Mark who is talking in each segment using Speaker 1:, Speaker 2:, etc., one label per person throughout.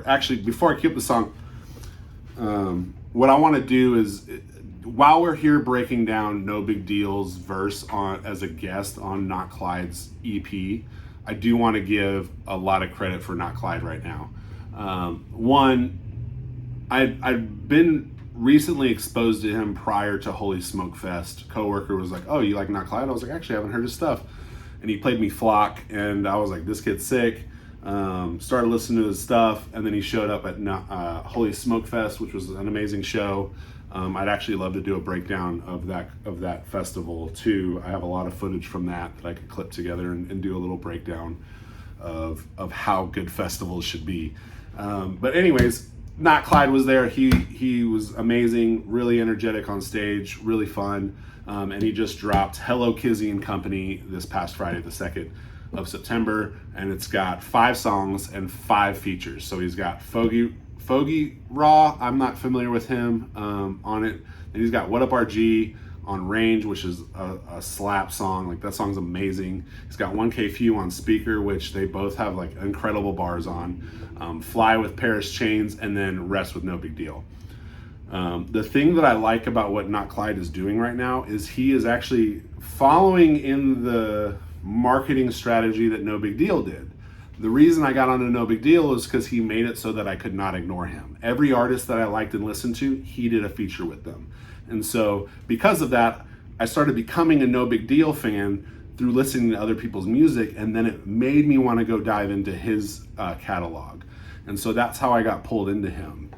Speaker 1: actually, before I cue up the song, what I want to do is, while we're here breaking down Nobigdyl's verse as a guest on Not Klydes EP, I do want to give a lot of credit for Not Klyde right now. One, I've been recently exposed to him prior to Holy Smoke Fest. Coworker was like, "Oh, you like Not Klyde?" I was like, "Actually, I haven't heard his stuff." And he played me Flock, and I was like, "This kid's sick." Started listening to his stuff, and then he showed up at Holy Smoke Fest, which was an amazing show. I'd actually love to do a breakdown of that festival too. I have a lot of footage from that I could clip together and do a little breakdown of how good festivals should be. But anyways, Not Klyde was there. He was amazing, really energetic on stage, really fun, and he just dropped Hello Kizze Company this past Friday, the 2nd of September, and it's got 5 songs and 5 features. So he's got Foggy Raw, I'm not familiar with him, on it. And he's got What Up RG on Range, which is a slap song. Like, that song's amazing. He's got 1K Few on Speaker, which they both have like incredible bars on. Fly with Paris Chains, and then Rest with Nobigdyl. The thing that I like about what Not Klyde is doing right now is he is actually following in the marketing strategy that Nobigdyl did. The reason I got onto Nobigdyl is because he made it so that I could not ignore him. Every artist that I liked and listened to, he did a feature with them. And so because of that, I started becoming a Nobigdyl fan through listening to other people's music, and then it made me want to go dive into his catalog. And so that's how I got pulled into him.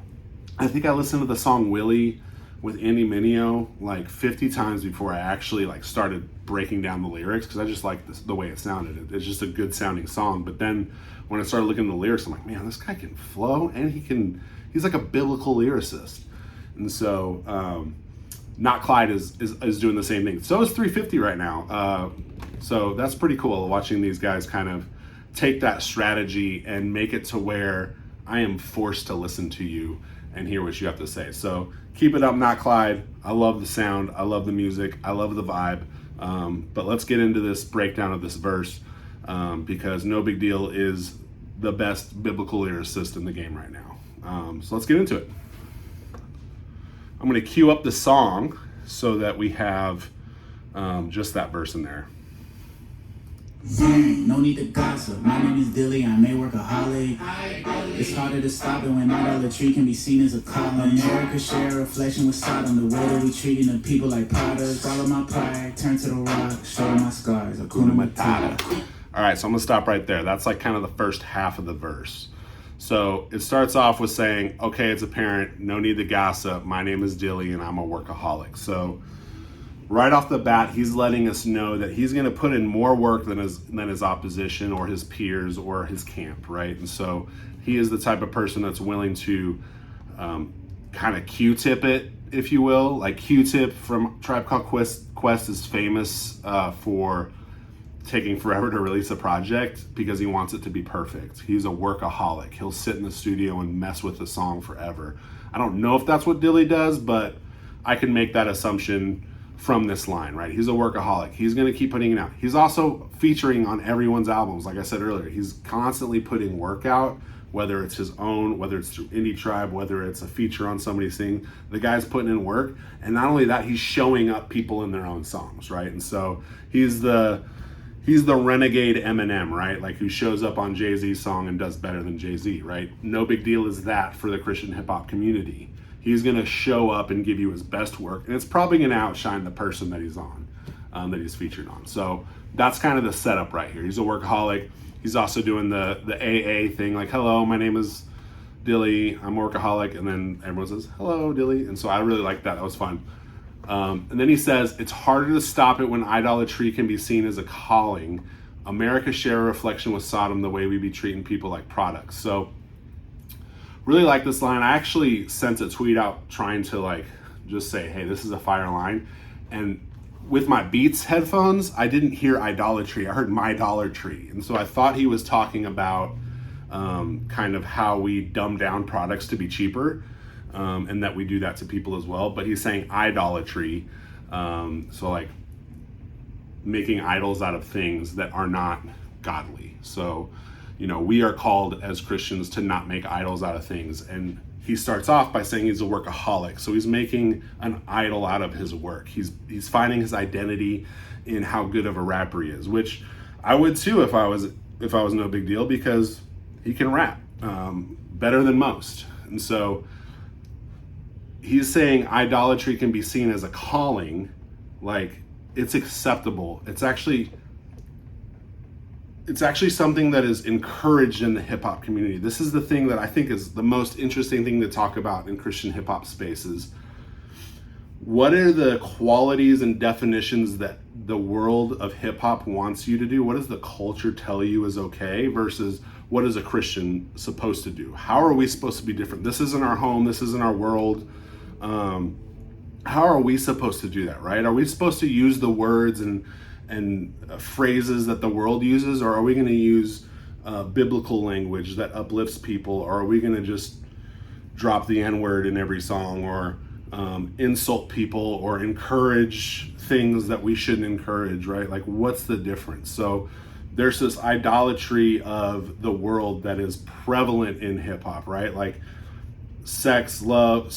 Speaker 1: I think I listened to the song Willie with Andy Mineo like 50 times before I actually like started breaking down the lyrics, because I just liked the way it sounded. It's just a good sounding song. But then when I started looking at the lyrics, I'm like, man, this guy can flow, and he's like a biblical lyricist. And so Not Klyde is doing the same thing. So is 350 right now. So that's pretty cool, watching these guys kind of take that strategy and make it to where I am forced to listen to you and hear what you have to say. So keep it up, Not Klyde. I love the sound. I love the music. I love the vibe. But let's get into this breakdown of this verse, because Nobigdyl is the best biblical lyricist in the game right now. So let's get into it. I'm going to cue up the song so that we have just that verse in there.
Speaker 2: No need to gossip. My name is Dilly. I'm a workaholic. It's harder to stop it when idolatry can be seen as a calling. America share a reflection with Sodom. The way that we treating the people like products. All of my pride, turn to the rock. Show my scars. Hakuna Matata.
Speaker 1: All right, so I'm gonna stop right there. That's like kind of the first half of the verse. So it starts off with saying, okay, it's apparent, no need to gossip. My name is Dilly and I'm a workaholic. So right off the bat, he's letting us know that he's going to put in more work than his opposition or his peers or his camp, right? And so he is the type of person that's willing to kind of Q-tip it, if you will. Like Q-tip from Tribe Called Quest is famous for taking forever to release a project because he wants it to be perfect. He's a workaholic. He'll sit in the studio and mess with the song forever. I don't know if that's what Dilly does, but I can make that assumption from this line, right? He's a workaholic. He's going to keep putting it out. He's also featuring on everyone's albums. Like I said earlier, he's constantly putting work out, whether it's his own, whether it's through Indie Tribe, whether it's a feature on somebody's thing. The guy's putting in work. And not only that, he's showing up people in their own songs, right? And so he's the renegade Eminem, right? Like, who shows up on Jay-Z's song and does better than Jay-Z, right? Nobigdyl is that for the Christian hip hop community. He's going to show up and give you his best work, and it's probably going to outshine the person that he's on, that he's featured on. So that's kind of the setup right here. He's a workaholic. He's also doing the AA thing, like, hello, my name is Dilly, I'm a workaholic, and then everyone says, hello, Dilly, and so I really liked that. That was fun. And then he says, it's harder to stop it when idolatry can be seen as a calling. America share a reflection with Sodom, the way we be treating people like products. So really like this line. I actually sent a tweet out trying to like just say, hey, this is a fire line. And with my Beats headphones, I didn't hear idolatry. I heard my dollar tree. And so I thought he was talking about kind of how we dumb down products to be cheaper, and that we do that to people as well. But he's saying idolatry. So like making idols out of things that are not godly. So we are called as Christians to not make idols out of things. And he starts off by saying he's a workaholic. So he's making an idol out of his work. He's finding his identity in how good of a rapper he is, which I would too if I was Nobigdyl, because he can rap better than most. And so he's saying idolatry can be seen as a calling, like it's acceptable. It's actually something that is encouraged in the hip hop community. This is the thing that I think is the most interesting thing to talk about in Christian hip hop spaces. What are the qualities and definitions that the world of hip hop wants you to do? What does the culture tell you is okay versus what is a Christian supposed to do? How are we supposed to be different? This isn't our home. This isn't our world. How are we supposed to do that, right? Are we supposed to use the words and phrases that the world uses, or are we going to use biblical language that uplifts people, or are we going to just drop the N-word in every song, or insult people, or encourage things that we shouldn't encourage, right? Like, what's the difference? So there's this idolatry of the world that is prevalent in hip hop, right? Like sex, love,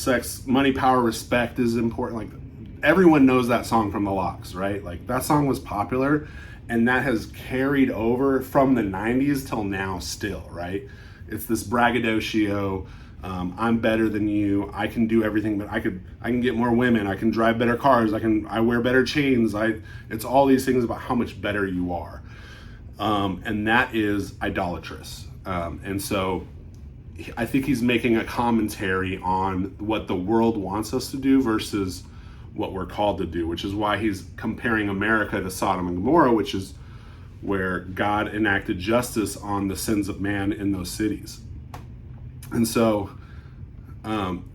Speaker 1: money, power, respect is important. Like, everyone knows that song from the Locks, right? Like, that song was popular, and that has carried over from the 90s till now still, right? It's this braggadocio, I'm better than you, I can do everything, but I can get more women, I can drive better cars, I wear better chains, it's all these things about how much better you are. And that is idolatrous. And so I think he's making a commentary on what the world wants us to do versus what we're called to do, which is why he's comparing America to Sodom and Gomorrah, which is where God enacted justice on the sins of man in those cities. And so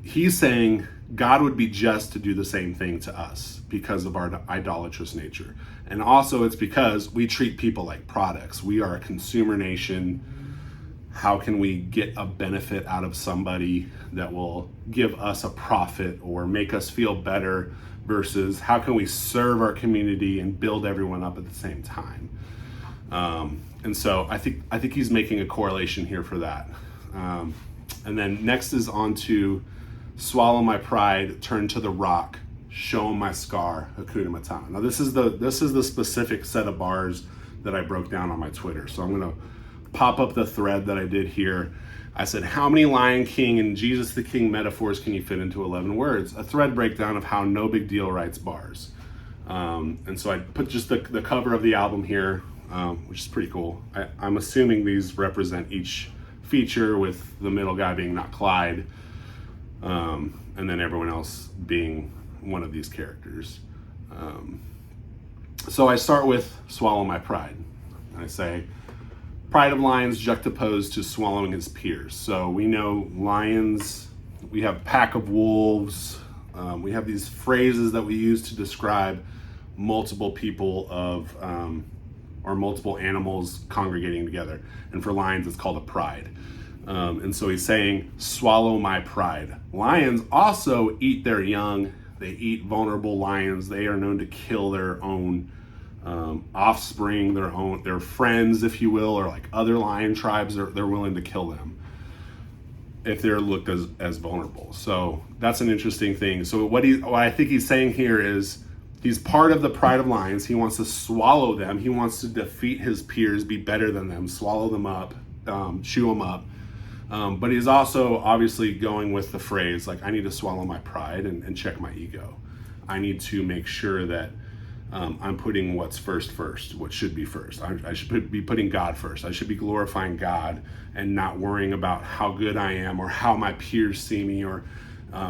Speaker 1: he's saying God would be just to do the same thing to us because of our idolatrous nature. And also it's because we treat people like products. We are a consumer nation. How can we get a benefit out of somebody that will give us a profit or make us feel better versus how can we serve our community and build everyone up at the same time? And so I think he's making a correlation here for that. And then next is on to swallow my pride, turn to the rock, show him my scar, Hakuna Matata. Now this is the specific set of bars that I broke down on my Twitter. So I'm gonna pop up the thread that I did here. I said, how many Lion King and Jesus the King metaphors can you fit into 11 words? A thread breakdown of how Nobigdyl writes bars. And so I put just the cover of the album here, which is pretty cool. I'm assuming these represent each feature, with the middle guy being Not Klyde, and then everyone else being one of these characters. So I start with swallow my pride. And I say, pride of lions juxtaposed to swallowing his peers. So we know lions, we have pack of wolves, we have these phrases that we use to describe multiple people of, or multiple animals congregating together. And for lions, it's called a pride. And so he's saying, swallow my pride. Lions also eat their young. They eat vulnerable lions. They are known to kill their own offspring, their friends, if you will, or like other lion tribes. They're willing to kill them if they're looked as vulnerable. So that's an interesting thing. So what I think he's saying here is he's part of the pride of lions. He wants to swallow them. He wants to defeat his peers, be better than them, swallow them up, chew them up. But he's also obviously going with the phrase, like, I need to swallow my pride and check my ego. I need to make sure that I'm putting what's first, what should be first. I should be putting God first. I should be glorifying God and not worrying about how good I am or how my peers see me, or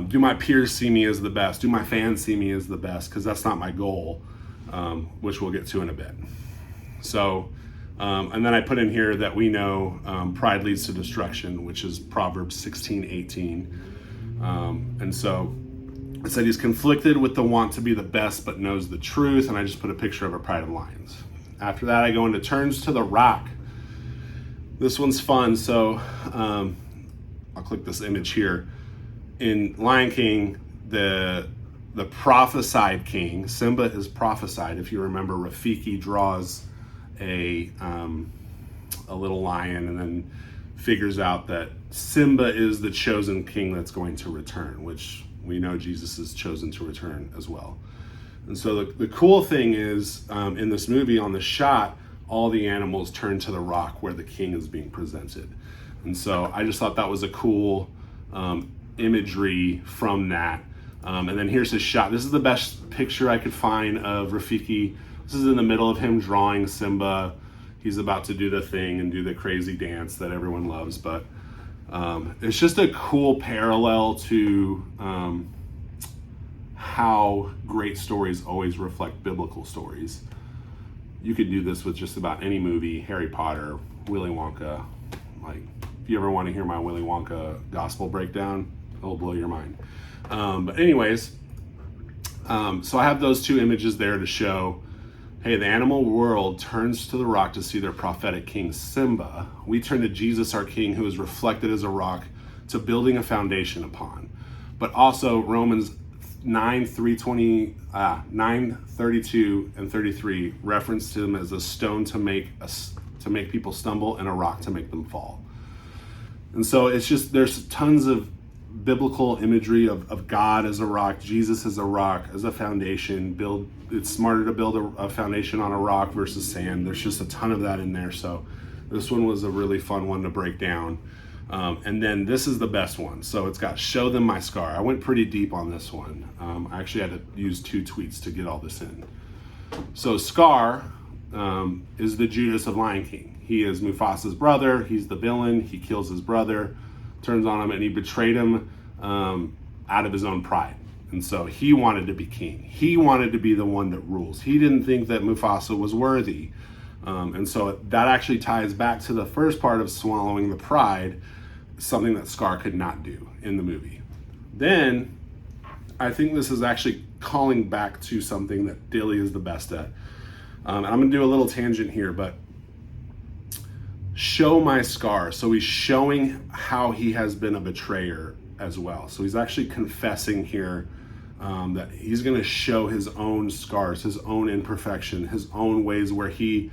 Speaker 1: do my peers see me as the best? Do my fans see me as the best? Because that's not my goal, which we'll get to in a bit. So, and then I put in here that we know pride leads to destruction, which is Proverbs 16:18. And so it said he's conflicted with the want to be the best but knows the truth, and I just put a picture of a pride of lions. After that, I go into turns to the rock. This one's fun, so I'll click this image here. In Lion King, the prophesied king, Simba is prophesied. If you remember, Rafiki draws a a little lion, and then figures out that Simba is the chosen king that's going to return, which we know Jesus is chosen to return as well. And so the cool thing is, in this movie, on the shot, all the animals turn to the rock where the king is being presented. And so I just thought that was a cool imagery from that. And then here's his shot. This is the best picture I could find of Rafiki. This is in the middle of him drawing Simba. He's about to do the thing and do the crazy dance that everyone loves. But it's just a cool parallel to how great stories always reflect biblical stories. You could do this with just about any movie, Harry Potter, Willy Wonka. Like, if you ever want to hear my Willy Wonka gospel breakdown, it'll blow your mind. But anyways, so I have those two images there to show, hey, the animal world turns to the rock to see their prophetic king Simba. We turn to Jesus, our king, who is reflected as a rock, to building a foundation upon. But also Romans 9:32 and 33 reference him as a stone to make people stumble and a rock to make them fall. And so it's just, there's tons of biblical imagery of God as a rock, Jesus as a rock, as a foundation. It's smarter to build a foundation on a rock versus sand. There's just a ton of that in there. So this one was a really fun one to break down. And then this is the best one. So it's got show them my scar. I went pretty deep on this one. I actually had to use 2 tweets to get all this in. So Scar is the Judas of Lion King. He is Mufasa's brother. He's the villain. He kills his brother, turns on him, and he betrayed him out of his own pride. And so he wanted to be king. He wanted to be the one that rules. He didn't think that Mufasa was worthy. And so that actually ties back to the first part of swallowing the pride, something that Scar could not do in the movie. Then I think this is actually calling back to something that Dilly is the best at. I'm going to do a little tangent here, but show my scar. So he's showing how he has been a betrayer as well. So he's actually confessing here that he's going to show his own scars, his own imperfection, his own ways where he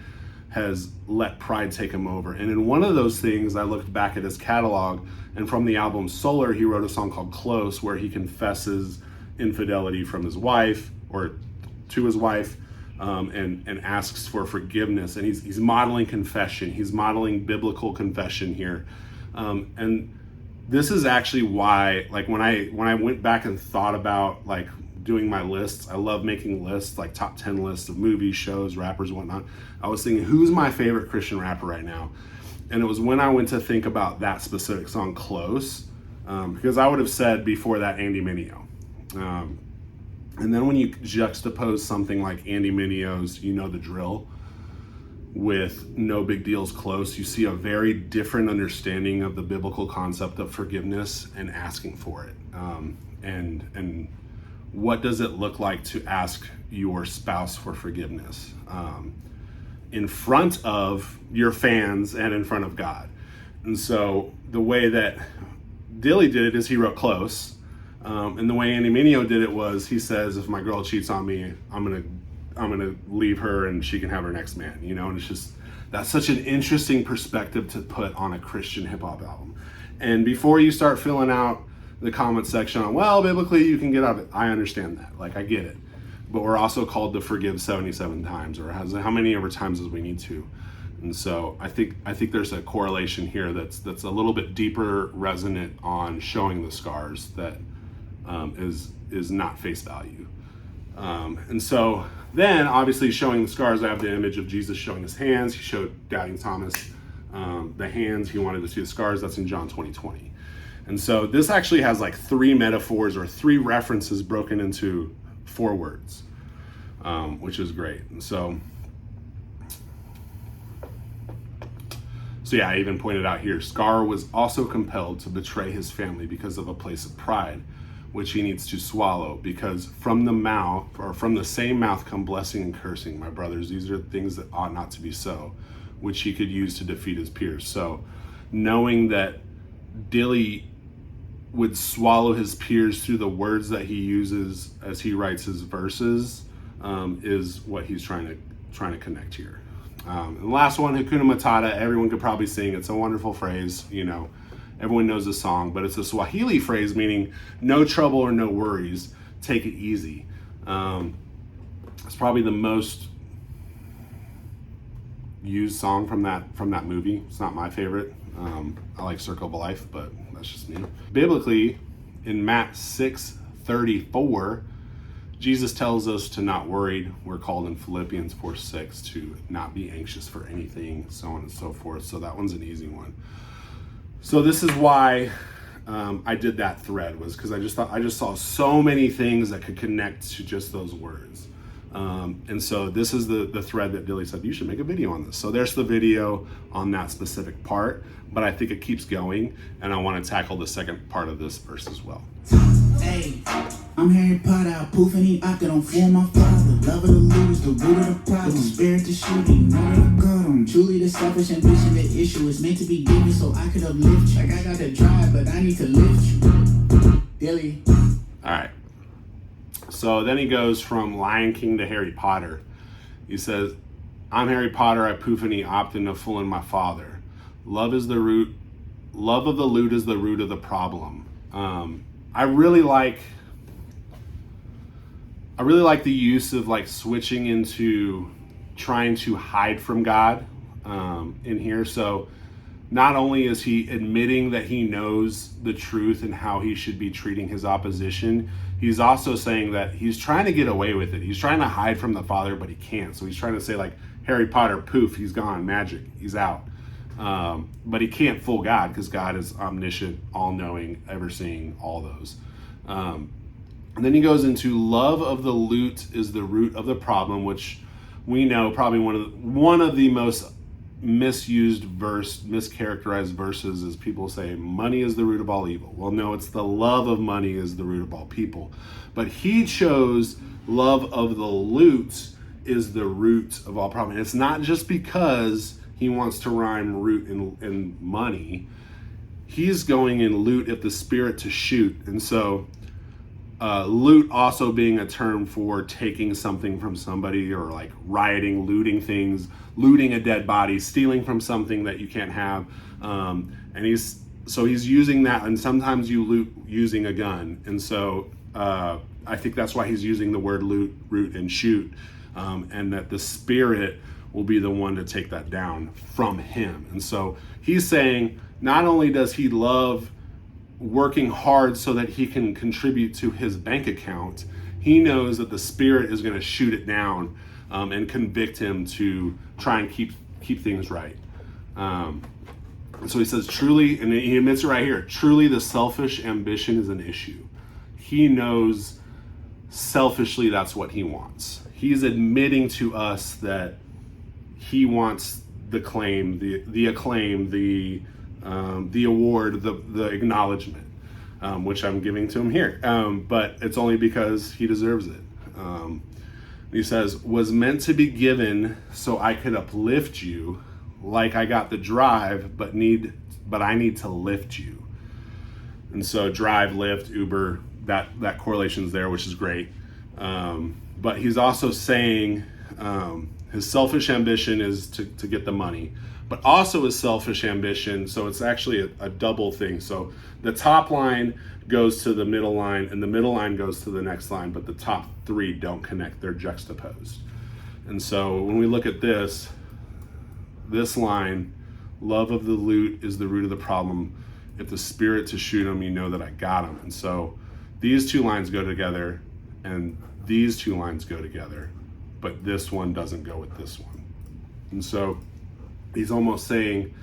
Speaker 1: has let pride take him over. And in one of those things, I looked back at his catalog, and from the album Solar, he wrote a song called Close, where he confesses infidelity from his wife, or to his wife, and asks for forgiveness. And he's modeling confession. He's modeling biblical confession here. And this is actually why, like, when I went back and thought about like doing my lists, I love making lists, like top 10 lists of movies, shows, rappers, and whatnot. I was thinking, who's my favorite Christian rapper right now? And it was when I went to think about that specific song, Close, because I would have said before that Andy Mineo. And then when you juxtapose something like Andy Mineo's You Know the Drill with Nobigdyl's Close, you see a very different understanding of the biblical concept of forgiveness and asking for it. And what does it look like to ask your spouse for forgiveness in front of your fans and in front of God? And so the way that Dilly did it is he wrote Close. And the way Andy Mineo did it was he says, if my girl cheats on me, I'm gonna leave her and she can have her next man, you know. And it's just, that's such an interesting perspective to put on a Christian hip hop album. And before you start filling out the comment section on, well, biblically you can get out of it, I understand that, like, I get it. But we're also called to forgive 77 times, or how many ever times as we need to. And so I think there's a correlation here that's a little bit deeper, resonant on showing the scars that is not face value. And so then obviously showing the scars, I have the image of Jesus showing his hands. He showed doubting Thomas the hands. He wanted to see the scars. That's in John 20:20. And so this actually has like 3 metaphors or 3 references broken into 4 words, which is great. And so yeah, I even pointed out here, Scar was also compelled to betray his family because of a place of pride, which he needs to swallow, because from the mouth, or from the same mouth, come blessing and cursing. My brothers, these are things that ought not to be so, which he could use to defeat his peers. So knowing that Dilly would swallow his peers through the words that he uses as he writes his verses is what he's trying to connect here. And the last one, Hakuna Matata, everyone could probably sing. It's a wonderful phrase, everyone knows the song, but it's a Swahili phrase meaning no trouble or no worries, take it easy. It's probably the most used song from that movie. It's not my favorite. I like Circle of Life, but that's just me. Biblically, in Matt 6:34, Jesus tells us to not worry. We're called in Philippians 4:6 to not be anxious for anything, so on and so forth. So that one's an easy one. So this is why I did that thread, was because I just saw so many things that could connect to just those words. And so this is the thread that Billy said, you should make a video on this. So there's the video on that specific part, but I think it keeps going, and I want to tackle the second part of this verse as well.
Speaker 2: Hey, I'm Harry Potter, I poof and he opted on for my father. Love of the loot is the root of the problem. Spirit to shoot him, know that I got him. Truly the selfish ambition, the issue is meant to be given so I could uplift you. Like I got the drive, but I need to lift you. Dilly.
Speaker 1: All right. So then he goes from Lion King to Harry Potter. He says, I'm Harry Potter, I poof and he opted to fool in my father. Love of the loot is the root of the problem. I really like the use of like switching into trying to hide from God in here. So not only is he admitting that he knows the truth and how he should be treating his opposition, he's also saying that he's trying to get away with it. He's trying to hide from the Father, but he can't. So he's trying to say like, Harry Potter, poof, he's gone, magic, he's out. But he can't fool God because God is omniscient, all-knowing, ever-seeing, all those. And then he goes into love of the loot is the root of the problem, which we know probably one of the most mischaracterized verses is people say money is the root of all evil. Well, no, it's the love of money is the root of all people. But he chose love of the loot is the root of all problem. And it's not just because he wants to rhyme root in money. He's going in loot at the spirit to shoot. And so loot also being a term for taking something from somebody, or like rioting, looting things, looting a dead body, stealing from something that you can't have. And he's using that, and sometimes you loot using a gun. And so I think that's why he's using the word loot, root, and shoot, and that the spirit will be the one to take that down from him. And so he's saying not only does he love working hard so that he can contribute to his bank account, he knows that the spirit is going to shoot it down and convict him to try and keep things right. So he says, truly, and he admits it right here, truly the selfish ambition is an issue. He knows selfishly that's what he wants. He's admitting to us that he wants the claim, the acclaim, the award, the acknowledgement, which I'm giving to him here. But it's only because he deserves it. He says, was meant to be given so I could uplift you, like I got the drive, but I need to lift you. And so drive, lift, Uber, that correlation's there, which is great. But he's also saying his selfish ambition is to get the money, but also his selfish ambition. So it's actually a double thing. So the top line goes to the middle line, and the middle line goes to the next line, but the top three don't connect, they're juxtaposed. And so when we look at this line, love of the loot is the root of the problem. If the spirit to shoot him, you know that I got him. And so these two lines go together, and these two lines go together, but this one doesn't go with this one. And so he's almost saying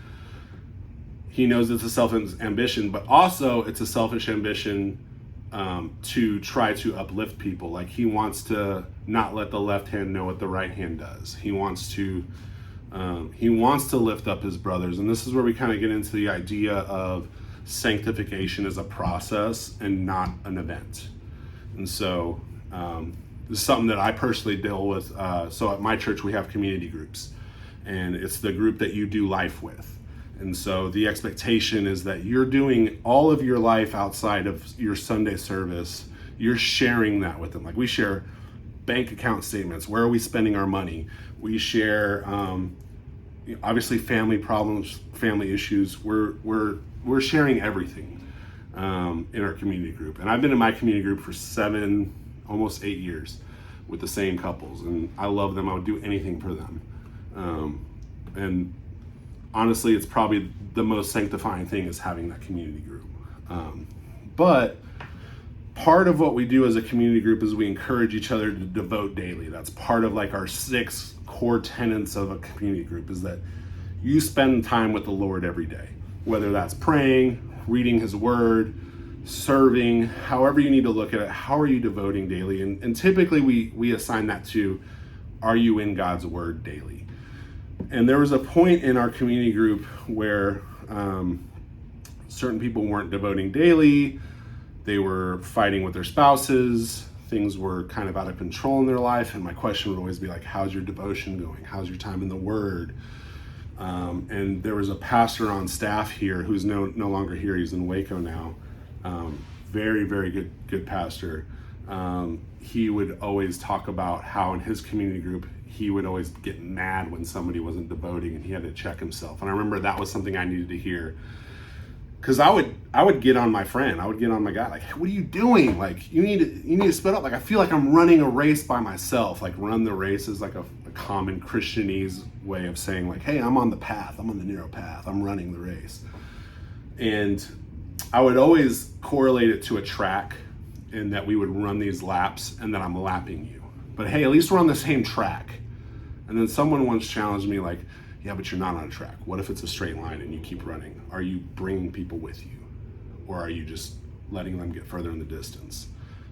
Speaker 1: he knows it's a selfish ambition, but also it's a selfish ambition to try to uplift people. Like he wants to not let the left hand know what the right hand does. He wants to lift up his brothers. And this is where we kind of get into the idea of sanctification as a process and not an event. And so this is something that I personally deal with. So at my church, we have community groups, and it's the group that you do life with. And so the expectation is that you're doing all of your life outside of your Sunday service. You're sharing that with them. Like we share bank account statements. Where are we spending our money? We share obviously family problems, family issues. We're sharing everything in our community group. And I've been in my community group for 7, almost 8 years with the same couples, and I love them. I would do anything for them. And honestly, it's probably the most sanctifying thing is having that community group. But part of what we do as a community group is we encourage each other to devote daily. That's part of like our 6 core tenets of a community group, is that you spend time with the Lord every day, whether that's praying, reading his word, serving, however you need to look at it. How are you devoting daily? And typically we assign that to, are you in God's word daily? And there was a point in our community group where certain people weren't devoting daily. They were fighting with their spouses. Things were kind of out of control in their life. And my question would always be like, how's your devotion going? How's your time in the word? And there was a pastor on staff here who's no longer here. He's in Waco now. Very, very good pastor. He would always talk about how in his community group, he would always get mad when somebody wasn't devoting, and he had to check himself. And I remember that was something I needed to hear. Cause I would get on my friend, I would get on my guy, like, hey, what are you doing? Like, you need to split up. Like, I feel like I'm running a race by myself. Like, run the race is like a common Christianese way of saying like, hey, I'm on the path. I'm on the narrow path. I'm running the race. And I would always correlate it to a track, in that we would run these laps and that I'm lapping you. But hey, at least we're on the same track. And then someone once challenged me like, yeah, but you're not on a track. What if it's a straight line and you keep running? Are you bringing people with you? Or are you just letting them get further in the distance?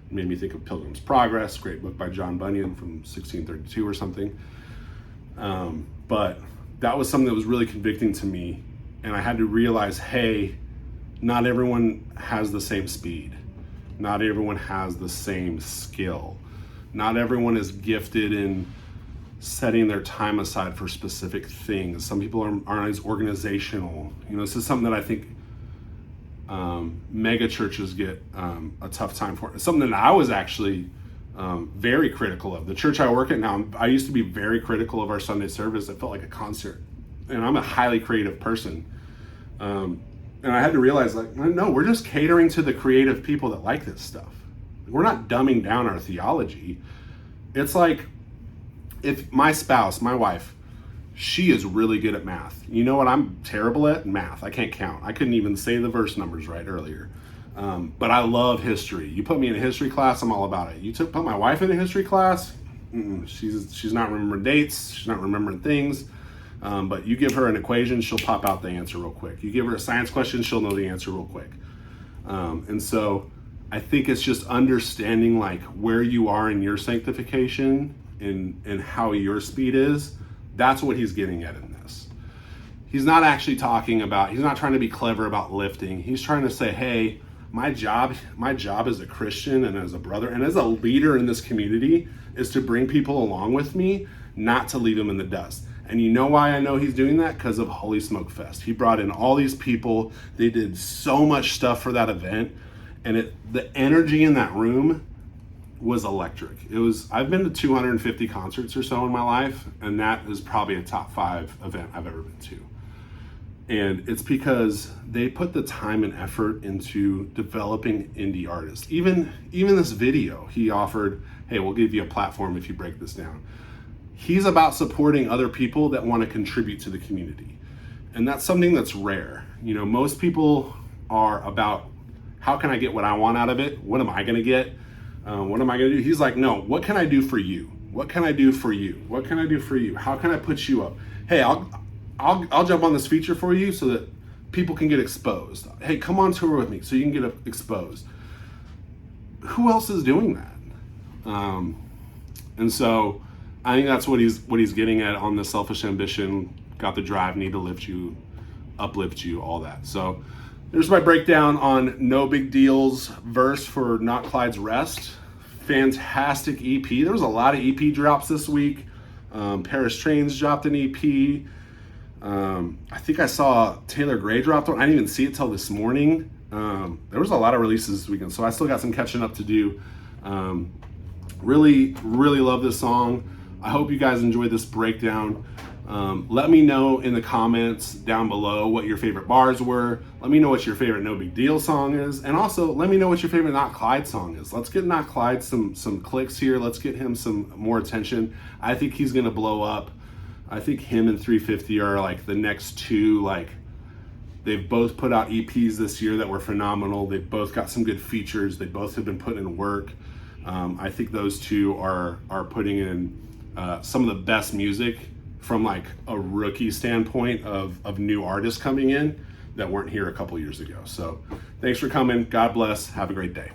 Speaker 1: It made me think of Pilgrim's Progress, great book by John Bunyan from 1632 or something. But that was something that was really convicting to me. And I had to realize, hey, not everyone has the same speed. Not everyone has the same skill. Not everyone is gifted in setting their time aside for specific things. Some people aren't as organizational. This is something that I think mega churches get a tough time for. It's something that I was actually very critical of. The church I work at now, I used to be very critical of our Sunday service. It felt like a concert. And I'm a highly creative person. And I had to realize, like, no, we're just catering to the creative people that like this stuff. We're not dumbing down our theology. It's like, if my spouse, my wife, she is really good at math. You know what I'm terrible at? Math. I can't count. I couldn't even say the verse numbers right earlier. But I love history. You put me in a history class, I'm all about it. You put my wife in a history class, she's not remembering dates, she's not remembering things. But you give her an equation, she'll pop out the answer real quick. You give her a science question, she'll know the answer real quick. And so I think it's just understanding like where you are in your sanctification and how your speed is. That's what he's getting at in this. He's not actually talking about, he's not trying to be clever about lifting. He's trying to say, hey, my job as a Christian and as a brother and as a leader in this community is to bring people along with me, not to leave them in the dust. And you know why I know he's doing that? Because of Holy Smoke Fest. He brought in all these people. They did so much stuff for that event. And the energy in that room was electric. I've been to 250 concerts or so in my life, and that is probably a top 5 event I've ever been to. And it's because they put the time and effort into developing indie artists. Even this video, he offered, hey, we'll give you a platform if you break this down. He's about supporting other people that want to contribute to the community. And that's something that's rare. Most people are about, how can I get what I want out of it? What am I going to get? What am I going to do? He's like, no, what can I do for you? What can I do for you? What can I do for you? How can I put you up? Hey, I'll jump on this feature for you so that people can get exposed. Hey, come on tour with me so you can get exposed. Who else is doing that? And so I think that's what he's getting at on the selfish ambition, got the drive, need to lift you, uplift you, all that. So there's my breakdown on Nobigdyl's verse for Not Klydes Rest. Fantastic EP. There was a lot of EP drops this week. Paris Trains dropped an EP. I think I saw Taylor Gray dropped one. I didn't even see it till this morning. There was a lot of releases this weekend, so I still got some catching up to do. Really, really love this song. I hope you guys enjoyed this breakdown. Let me know in the comments down below what your favorite bars were. Let me know what your favorite Nobigdyl song is. And also let me know what your favorite Not Klydes song is. Let's get Not Klydes some clicks here. Let's get him some more attention. I think he's gonna blow up. I think him and 350 are like the next two, like, they've both put out EPs this year that were phenomenal. They've both got some good features. They both have been putting in work. I think those two are putting in some of the best music from like a rookie standpoint of new artists coming in that weren't here a couple years ago. So thanks for coming. God bless. Have a great day.